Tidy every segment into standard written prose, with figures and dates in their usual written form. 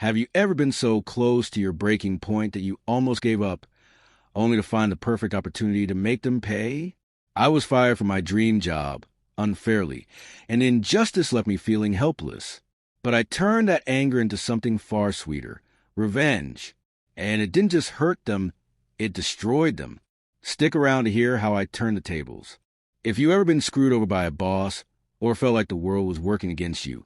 Have you ever been so close to your breaking point that you almost gave up, only to find the perfect opportunity to make them pay? I was fired from my dream job, unfairly, and injustice left me feeling helpless. But I turned that anger into something far sweeter, revenge. And it didn't just hurt them, it destroyed them. Stick around to hear how I turned the tables. If you ever been screwed over by a boss, or felt like the world was working against you,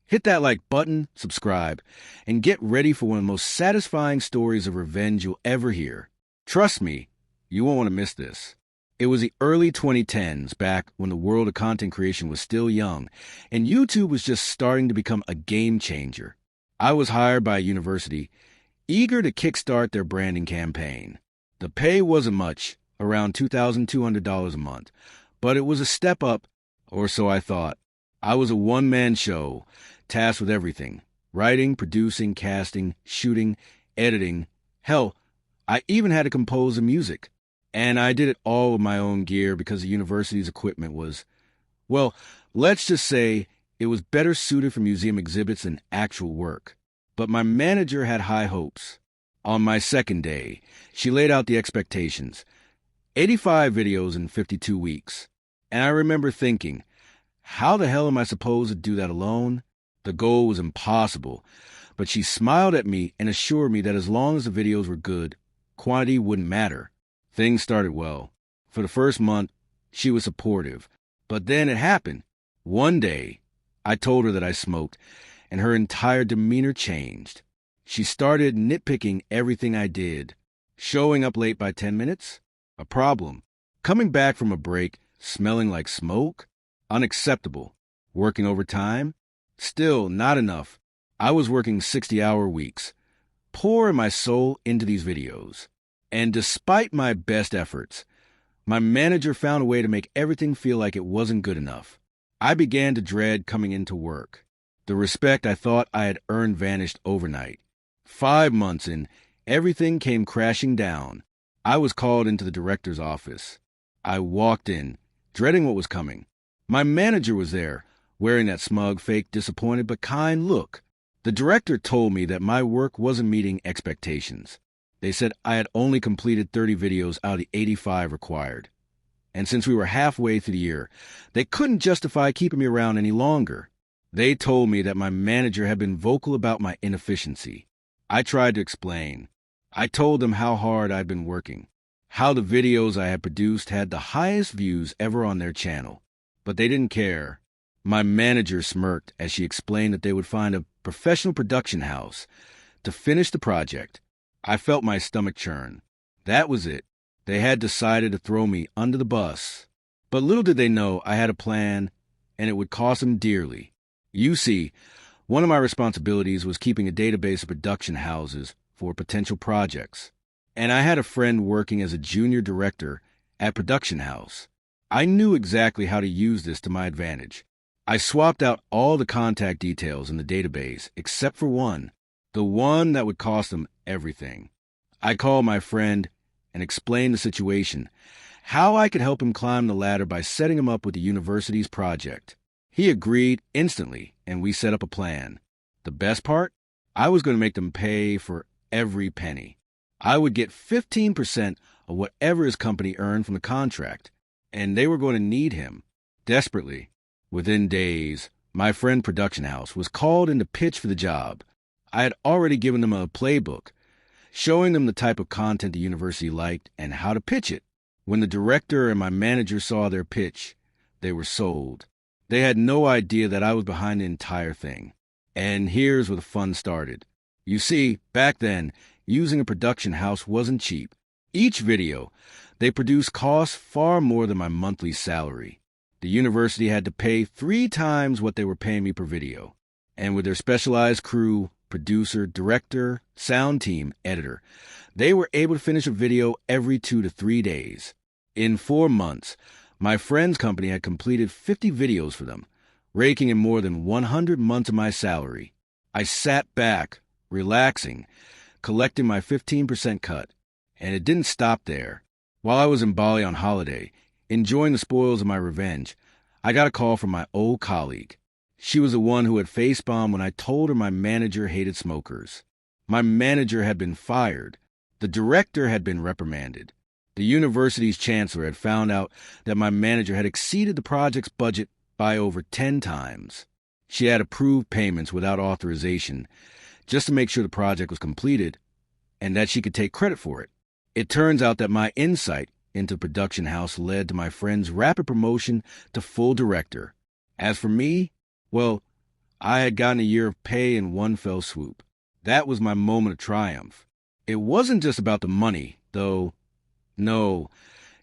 hit that like button, subscribe, and get ready for one of the most satisfying stories of revenge you'll ever hear. Trust me, you won't want to miss this. It was the early 2010s, back when the world of content creation was still young, and YouTube was just starting to become a game changer. I was hired by a university, eager to kickstart their branding campaign. The pay wasn't much, around $2,200 a month, but it was a step up, or so I thought. I was a one-man show, tasked with everything: writing, producing, casting, shooting, editing. Hell, I even had to compose the music. And I did it all with my own gear because the university's equipment was, well, let's just say it was better suited for museum exhibits than actual work. But my manager had high hopes. On my second day, she laid out the expectations: 85 videos in 52 weeks. And I remember thinking, how the hell am I supposed to do that alone? The goal was impossible. But she smiled at me and assured me that as long as the videos were good, quantity wouldn't matter. Things started well. For the first month, she was supportive. But then it happened. One day, I told her that I smoked, and her entire demeanor changed. She started nitpicking everything I did. Showing up late by 10 minutes? A problem. Coming back from a break, smelling like smoke? Unacceptable. Working overtime? Still not enough. I was working 60-hour weeks, pouring my soul into these videos. And despite my best efforts, my manager found a way to make everything feel like it wasn't good enough. I began to dread coming into work. The respect I thought I had earned vanished overnight. 5 months in, everything came crashing down. I was called into the director's office. I walked in, dreading what was coming. My manager was there, wearing that smug, fake, disappointed but kind look. The director told me that my work wasn't meeting expectations. They said I had only completed 30 videos out of the 85 required. And since we were halfway through the year, they couldn't justify keeping me around any longer. They told me that my manager had been vocal about my inefficiency. I tried to explain. I told them how hard I'd been working, how the videos I had produced had the highest views ever on their channel. But they didn't care. My manager smirked as she explained that they would find a professional production house to finish the project. I felt my stomach churn. That was it. They had decided to throw me under the bus. But little did they know I had a plan, and it would cost them dearly. You see, one of my responsibilities was keeping a database of production houses for potential projects. And I had a friend working as a junior director at production house. I knew exactly how to use this to my advantage. I swapped out all the contact details in the database except for one, the one that would cost them everything. I called my friend and explained the situation, how I could help him climb the ladder by setting him up with the university's project. He agreed instantly, and we set up a plan. The best part? I was going to make them pay for every penny. I would get 15% of whatever his company earned from the contract, and they were going to need him desperately. Within days, my friend production house was called in to pitch for the job. I had already given them a playbook, showing them the type of content the university liked and how to pitch it. When the director and my manager saw their pitch, they were sold. They had no idea that I was behind the entire thing. And here's where the fun started. You see, back then, using a production house wasn't cheap. Each video they produced cost far more than my monthly salary. The university had to pay 3 times what they were paying me per video. And with their specialized crew, producer, director, sound team, editor, they were able to finish a video every 2 to 3 days. In 4 months, my friend's company had completed 50 videos for them, raking in more than 100 months of my salary. I sat back, relaxing, collecting my 15% cut. And it didn't stop there. While I was in Bali on holiday, enjoying the spoils of my revenge, I got a call from my old colleague. She was the one who had facepalmed when I told her my manager hated smokers. My manager had been fired. The director had been reprimanded. The university's chancellor had found out that my manager had exceeded the project's budget by over 10 times. She had approved payments without authorization just to make sure the project was completed and that she could take credit for it. It turns out that my insight into production house led to my friend's rapid promotion to full director. As for me, well, I had gotten a year of pay in one fell swoop. That was my moment of triumph. It wasn't just about the money, though. No,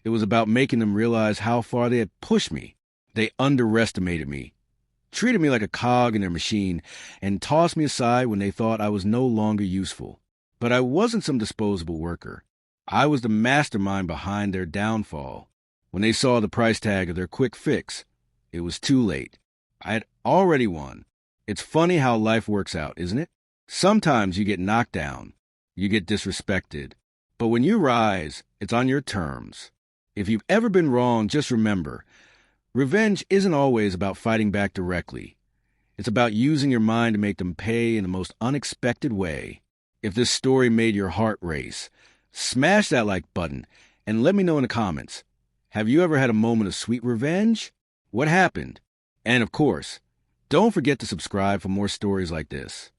it was about making them realize how far they had pushed me. They underestimated me, treated me like a cog in their machine, and tossed me aside when they thought I was no longer useful. But I wasn't some disposable worker. I was the mastermind behind their downfall. When they saw the price tag of their quick fix, it was too late. I had already won. It's funny how life works out, isn't it? Sometimes you get knocked down, you get disrespected. But when you rise, it's on your terms. If you've ever been wrong, just remember, revenge isn't always about fighting back directly. It's about using your mind to make them pay in the most unexpected way. If this story made your heart race, smash that like button and let me know in the comments. Have you ever had a moment of sweet revenge? What happened? And of course, don't forget to subscribe for more stories like this.